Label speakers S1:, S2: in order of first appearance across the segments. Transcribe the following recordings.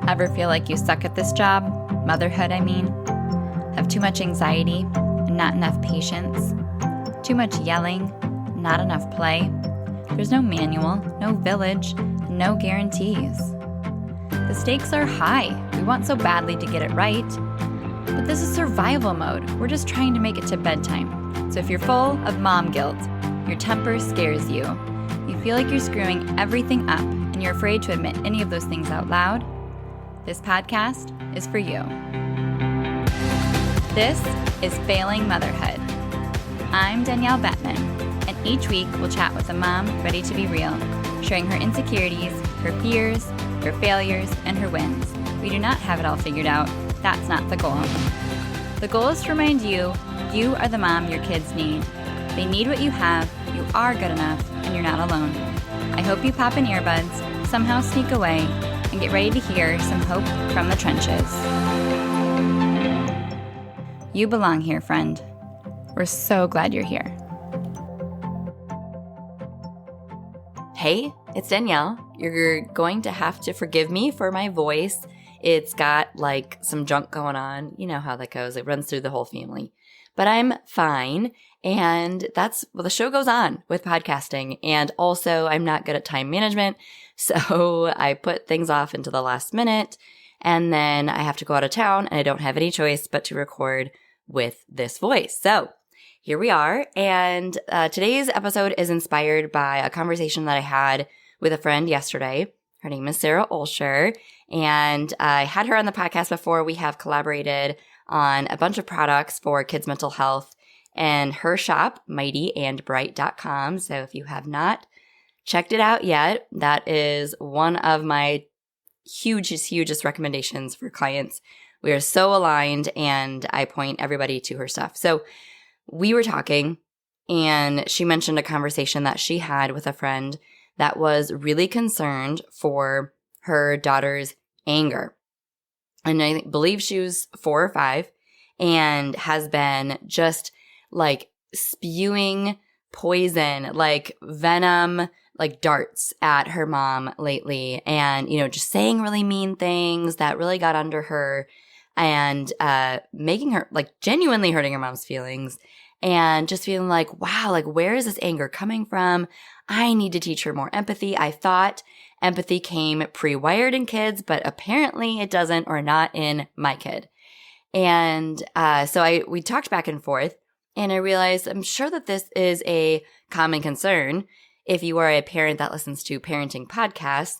S1: Ever feel like you suck at this job? Motherhood, I mean. Have too much anxiety and not enough patience? Too much yelling, not enough play? There's no manual, no village, no guarantees. The stakes are high. We want so badly to get it right. But this is survival mode. We're just trying to make it to bedtime. So if you're full of mom guilt, your temper scares you, you feel like you're screwing everything up, and you're afraid to admit any of those things out loud, this podcast is for you. This is Failing Motherhood. I'm Danielle Bettman, and each week we'll chat with a mom ready to be real, sharing her insecurities, her fears, her failures, and her wins. We do not have it all figured out. That's not the goal. The goal is to remind you, you are the mom your kids need. They need what you have, you are good enough, and you're not alone. I hope you pop in earbuds, somehow sneak away, and get ready to hear some hope from the trenches. You belong here, friend. We're so glad you're here.
S2: Hey, it's Danielle. You're going to have to forgive me for my voice. It's got like some junk going on. You know how that goes. It runs through the whole family. But I'm fine. And the show goes on with podcasting. And also, I'm not good at time management. So I put things off into the last minute. And then I have to go out of town. And I don't have any choice but to record with this voice. So here we are. And today's episode is inspired by a conversation that I had with a friend yesterday. Her name is Sarah Olsher. And I had her on the podcast before. We have collaborated on a bunch of products for kids' mental health and her shop, mightyandbright.com. So if you have not checked it out yet, that is one of my hugest recommendations for clients. We are so aligned, and I point everybody to her stuff. So we were talking, and she mentioned a conversation that she had with a friend that was really concerned for her daughter's anger. And I believe she was 4 or 5 and has been just like spewing poison, like venom, like darts at her mom lately. And, just saying really mean things that really got under her and making her like genuinely hurting her mom's feelings and just feeling like, wow, like where is this anger coming from? I need to teach her more empathy. I thought empathy came pre-wired in kids, but apparently it doesn't, or not in my kid. And so we talked back and forth, and I realized I'm sure that this is a common concern if you are a parent that listens to parenting podcasts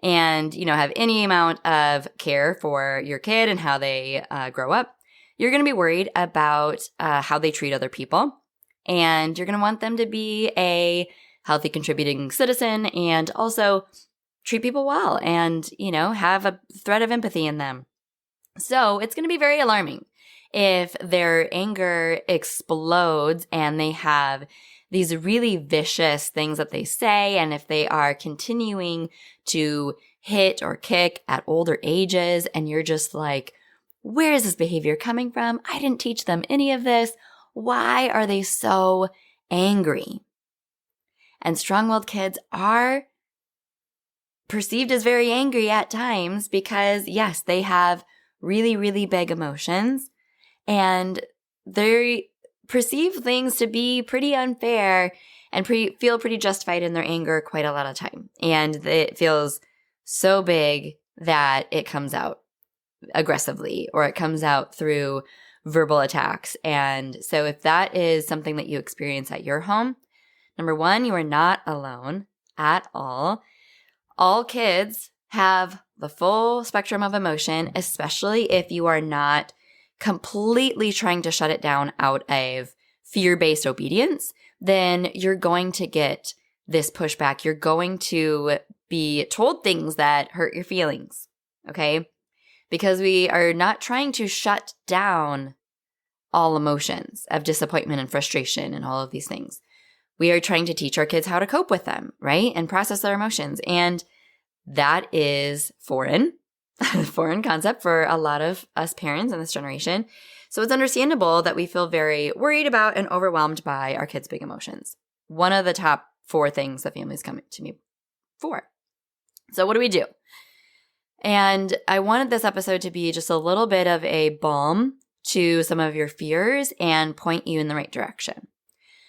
S2: and, have any amount of care for your kid and how they grow up. You're going to be worried about how they treat other people, and you're going to want them to be a healthy, contributing citizen and also treat people well and, have a thread of empathy in them. So it's going to be very alarming if their anger explodes and they have these really vicious things that they say, and if they are continuing to hit or kick at older ages, and you're just like, where is this behavior coming from? I didn't teach them any of this. Why are they so angry? And strong-willed kids are perceived as very angry at times because, yes, they have really, really big emotions, and they perceive things to be pretty unfair and feel pretty justified in their anger quite a lot of time. And it feels so big that it comes out aggressively, or it comes out through verbal attacks. And so if that is something that you experience at your home, number one, you are not alone at all. All kids have the full spectrum of emotion, especially if you are not completely trying to shut it down out of fear-based obedience. Then you're going to get this pushback. You're going to be told things that hurt your feelings, okay? Because we are not trying to shut down all emotions of disappointment and frustration and all of these things. We are trying to teach our kids how to cope with them, right? And process their emotions. And that is foreign concept for a lot of us parents in this generation. So it's understandable that we feel very worried about and overwhelmed by our kids' big emotions. One of the top 4 things that families come to me for. So what do we do? And I wanted this episode to be just a little bit of a balm to some of your fears and point you in the right direction.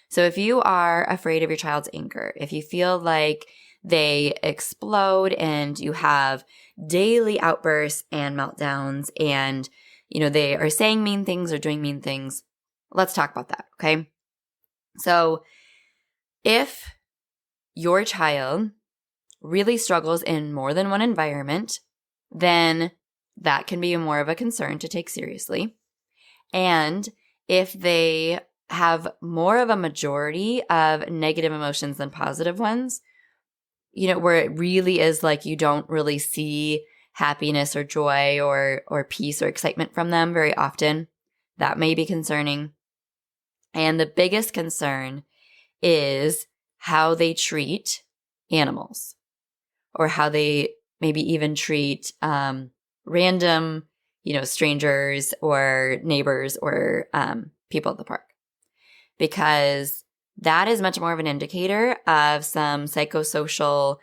S2: So if you are afraid of your child's anger, if you feel like they explode and you have daily outbursts and meltdowns and, they are saying mean things or doing mean things, let's talk about that, okay? So if your child really struggles in more than one environment, then that can be more of a concern to take seriously. And if they have more of a majority of negative emotions than positive ones, where it really is like you don't really see happiness or joy or peace or excitement from them very often, that may be concerning. And the biggest concern is how they treat animals or how they maybe even treat random, strangers or neighbors or people at the park. Because that is much more of an indicator of some psychosocial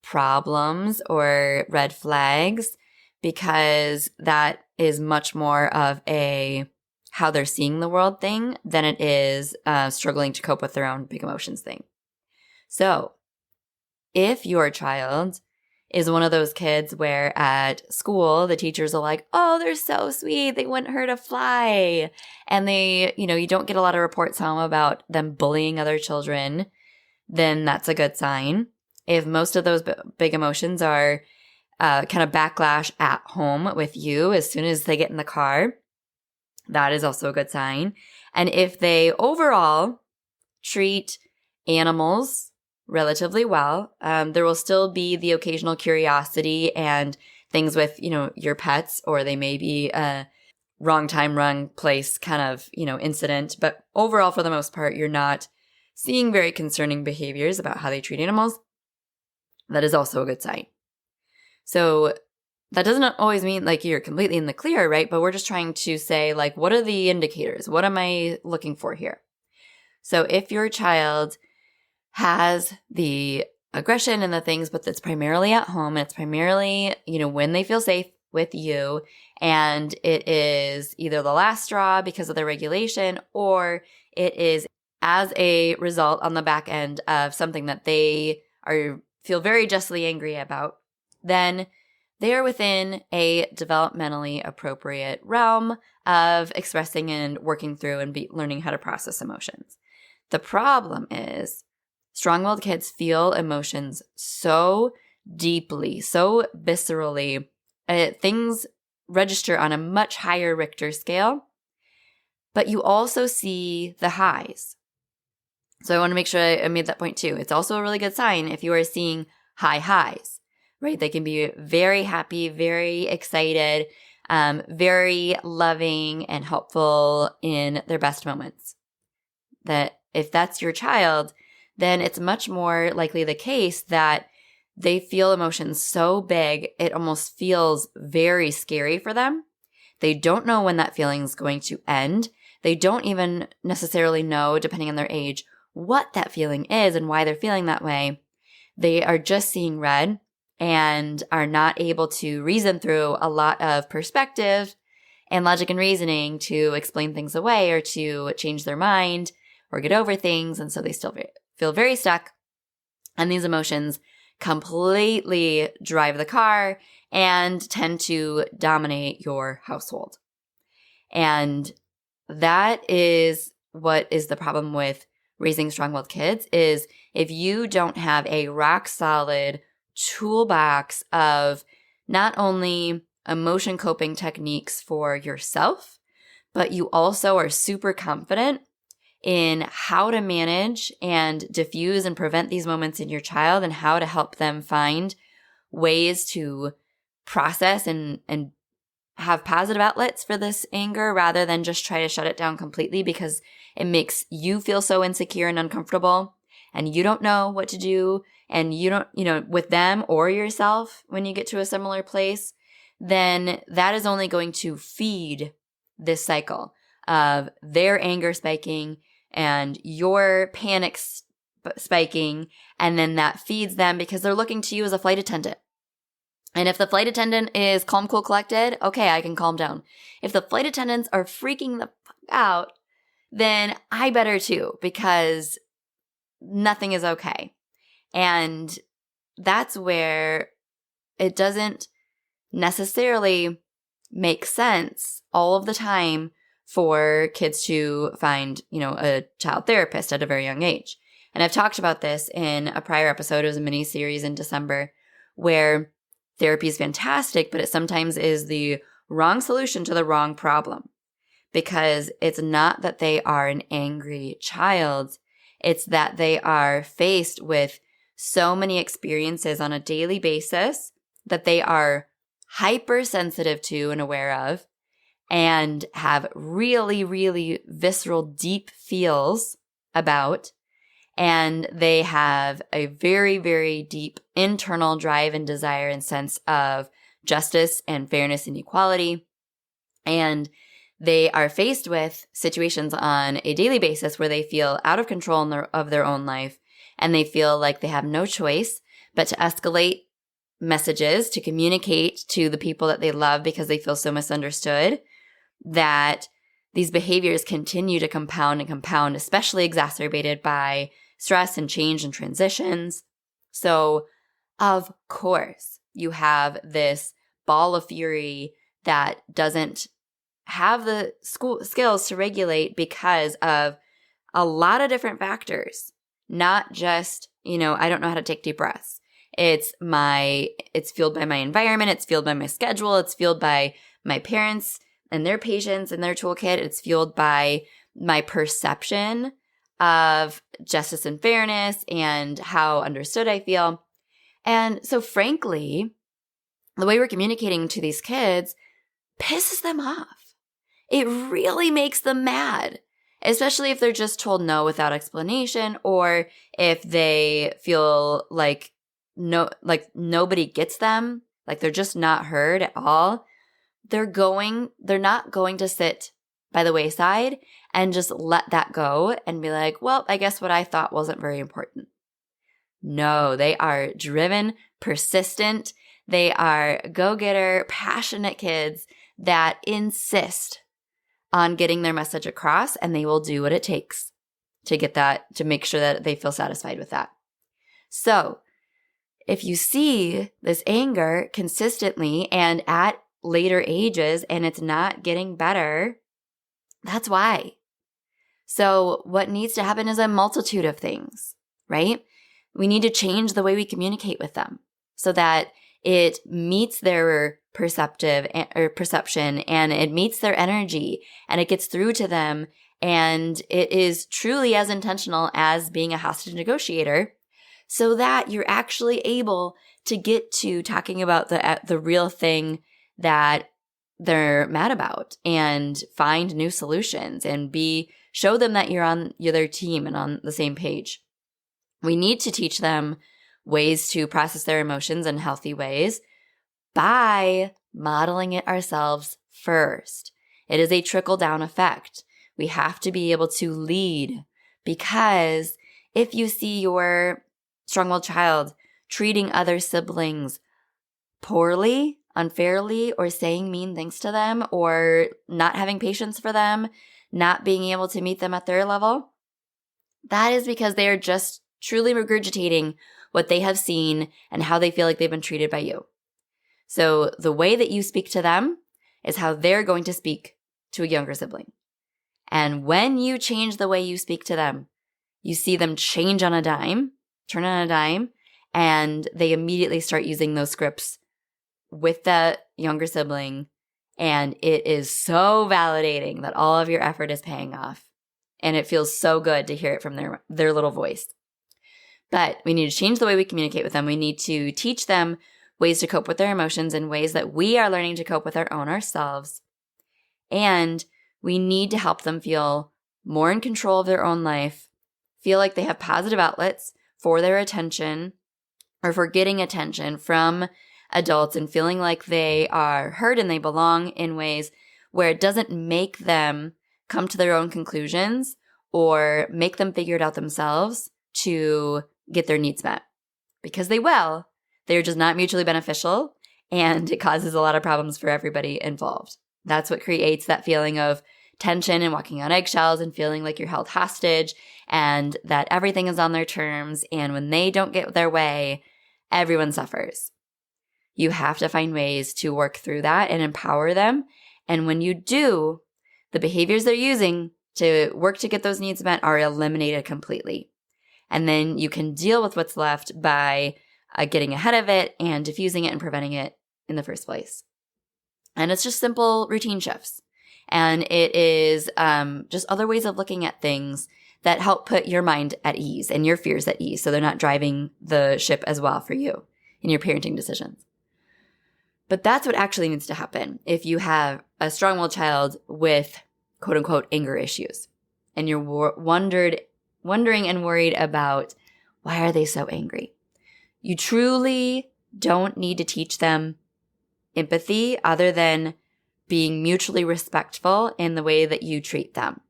S2: problems or red flags, because that is much more of a how they're seeing the world thing than it is struggling to cope with their own big emotions thing. So if your child is one of those kids where at school the teachers are like, oh, they're so sweet, they wouldn't hurt a fly, and they, you don't get a lot of reports home about them bullying other children, then that's a good sign. If most of those big emotions are kind of backlash at home with you as soon as they get in the car, that is also a good sign. And if they overall treat animals relatively well, there will still be the occasional curiosity and things with, your pets, or they may be a wrong time, wrong place kind of, incident. But overall, for the most part, you're not seeing very concerning behaviors about how they treat animals. That is also a good sign. So that doesn't always mean like you're completely in the clear, right? But we're just trying to say, like, what are the indicators? What am I looking for here? So if your child has the aggression and the things, but it's primarily at home, and it's primarily, when they feel safe with you, and it is either the last straw because of the regulation, or it is as a result on the back end of something that they feel very justly angry about, then they are within a developmentally appropriate realm of expressing and working through and learning how to process emotions. The problem is strong-willed kids feel emotions so deeply, so viscerally. Things register on a much higher Richter scale, but you also see the highs. So I want to make sure I made that point too. It's also a really good sign if you are seeing high highs, right? They can be very happy, very excited, very loving and helpful in their best moments. That if that's your child, then it's much more likely the case that they feel emotions so big, it almost feels very scary for them. They don't know when that feeling is going to end. They don't even necessarily know, depending on their age, what that feeling is and why they're feeling that way. They are just seeing red and are not able to reason through a lot of perspective and logic and reasoning to explain things away or to change their mind or get over things. And so they still feel very stuck. And these emotions completely drive the car and tend to dominate your household. And that is what is the problem with raising strong-willed kids, is if you don't have a rock-solid toolbox of not only emotion coping techniques for yourself, but you also are super confident in how to manage and diffuse and prevent these moments in your child and how to help them find ways to process and have positive outlets for this anger rather than just try to shut it down completely because it makes you feel so insecure and uncomfortable and you don't know what to do and you don't, with them or yourself when you get to a similar place, then that is only going to feed this cycle of their anger spiking and your panic spiking, and then that feeds them because they're looking to you as a flight attendant. And if the flight attendant is calm, cool, collected, okay, I can calm down. If the flight attendants are freaking the fuck out, then I better too, because nothing is okay. And that's where it doesn't necessarily make sense all of the time for kids to find, a child therapist at a very young age. And I've talked about this in a prior episode. It was a mini series in December where therapy is fantastic, but it sometimes is the wrong solution to the wrong problem, because it's not that they are an angry child. It's that they are faced with so many experiences on a daily basis that they are hypersensitive to and aware of, and have really, really visceral, deep feels about. And they have a very, very deep internal drive and desire and sense of justice and fairness and equality. And they are faced with situations on a daily basis where they feel out of control of their own life, and they feel like they have no choice but to escalate messages, to communicate to the people that they love because they feel so misunderstood, that these behaviors continue to compound and compound, especially exacerbated by stress and change and transitions. So, of course, you have this ball of fury that doesn't have the skills to regulate because of a lot of different factors, not just, I don't know how to take deep breaths. It's fueled by my environment. It's fueled by my schedule. It's fueled by my parents and their patience and their toolkit. It's fueled by my perception of justice and fairness and how understood I feel. And so frankly, the way we're communicating to these kids pisses them off. It really makes them mad, especially if they're just told no without explanation, or if they feel like nobody gets them, like they're just not heard at all. They're not going to sit by the wayside and just let that go and be like, well, I guess what I thought wasn't very important. No, they are driven, persistent. They are go-getter, passionate kids that insist on getting their message across, and they will do what it takes to get that, to make sure that they feel satisfied with that. So if you see this anger consistently and at later ages and it's not getting better, that's why. So what needs to happen is a multitude of things, right? We need to change the way we communicate with them so that it meets their perception and it meets their energy and it gets through to them, and it is truly as intentional as being a hostage negotiator, so that you're actually able to get to talking about the real thing that they're mad about and find new solutions and show them that you're on their team and on the same page. We need to teach them ways to process their emotions in healthy ways by modeling it ourselves first. It is a trickle-down effect. We have to be able to lead, because if you see your strong-willed child treating other siblings poorly, unfairly, or saying mean things to them, or not having patience for them, not being able to meet them at their level, that is because they are just truly regurgitating what they have seen and how they feel like they've been treated by you. So the way that you speak to them is how they're going to speak to a younger sibling. And when you change the way you speak to them, you see them change on a dime, turn on a dime, and they immediately start using those scripts with that younger sibling. And it is so validating that all of your effort is paying off. And it feels so good to hear it from their little voice. But we need to change the way we communicate with them. We need to teach them ways to cope with their emotions in ways that we are learning to cope with our own ourselves. And we need to help them feel more in control of their own life, feel like they have positive outlets for their attention or for getting attention from adults, and feeling like they are heard and they belong in ways where it doesn't make them come to their own conclusions or make them figure it out themselves to get their needs met. Because they will. They're just not mutually beneficial, and it causes a lot of problems for everybody involved. That's what creates that feeling of tension and walking on eggshells and feeling like you're held hostage and that everything is on their terms. And when they don't get their way, everyone suffers. You have to find ways to work through that and empower them. And when you do, the behaviors they're using to work to get those needs met are eliminated completely. And then you can deal with what's left by getting ahead of it and diffusing it and preventing it in the first place. And it's just simple routine shifts. And it is just other ways of looking at things that help put your mind at ease and your fears at ease so they're not driving the ship as well for you in your parenting decisions. But that's what actually needs to happen if you have a strong-willed child with quote-unquote anger issues and you're wondering and worried about why are they so angry. You truly don't need to teach them empathy other than being mutually respectful in the way that you treat them.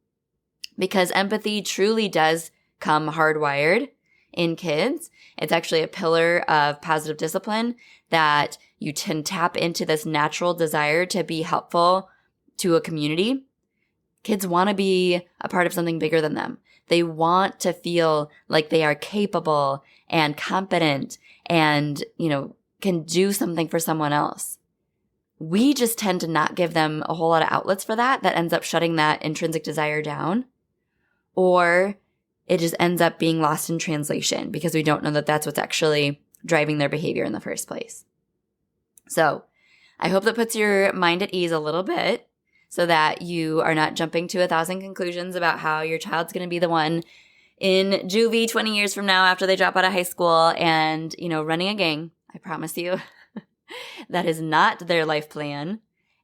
S2: Because empathy truly does come hardwired in kids. It's actually a pillar of positive discipline that you can tap into this natural desire to be helpful to a community. Kids want to be a part of something bigger than them. They want to feel like they are capable and competent and, can do something for someone else. We just tend to not give them a whole lot of outlets for that ends up shutting that intrinsic desire down. Or it just ends up being lost in translation because we don't know that that's what's actually driving their behavior in the first place. So I hope that puts your mind at ease a little bit so that you are not jumping to 1,000 conclusions about how your child's going to be the one in juvie 20 years from now after they drop out of high school and, running a gang. I promise you. That is not their life plan.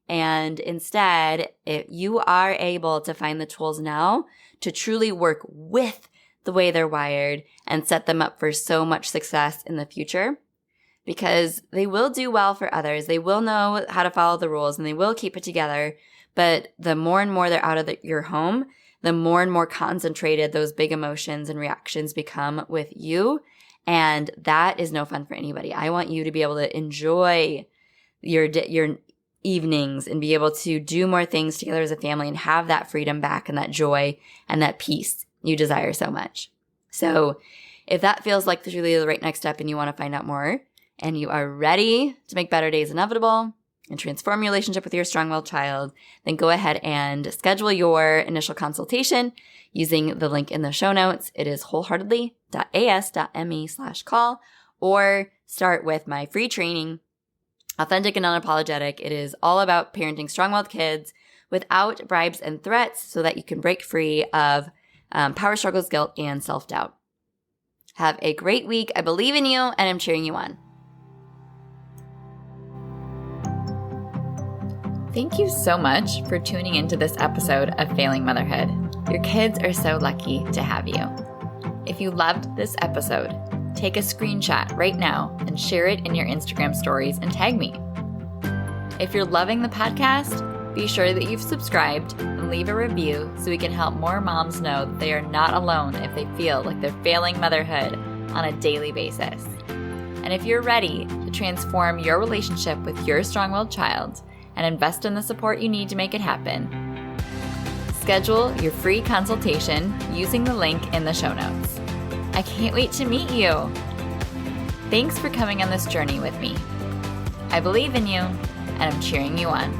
S2: And instead, if you are able to find the tools now to truly work with the way they're wired and set them up for so much success in the future, because they will do well for others. They will know how to follow the rules and they will keep it together. But the more and more they're out of your home, the more and more concentrated those big emotions and reactions become with you. And that is no fun for anybody. I want you to be able to enjoy your evenings and be able to do more things together as a family and have that freedom back and that joy and that peace you desire so much. So if that feels like truly the right next step and you want to find out more and you are ready to make better days inevitable and transform your relationship with your strong-willed child, then go ahead and schedule your initial consultation using the link in the show notes. It is wholeheartedly.as.me/call, or start with my free training, Authentic and Unapologetic. It is all about parenting strong-willed kids without bribes and threats so that you can break free of power struggles, guilt, and self-doubt. Have a great week. I believe in you, and I'm cheering you on.
S1: Thank you so much for tuning into this episode of Failing Motherhood. Your kids are so lucky to have you. If you loved this episode, take a screenshot right now and share it in your Instagram stories and tag me. If you're loving the podcast, be sure that you've subscribed and leave a review so we can help more moms know that they are not alone if they feel like they're failing motherhood on a daily basis. And if you're ready to transform your relationship with your strong-willed child and invest in the support you need to make it happen, schedule your free consultation using the link in the show notes. I can't wait to meet you. Thanks for coming on this journey with me. I believe in you, and I'm cheering you on.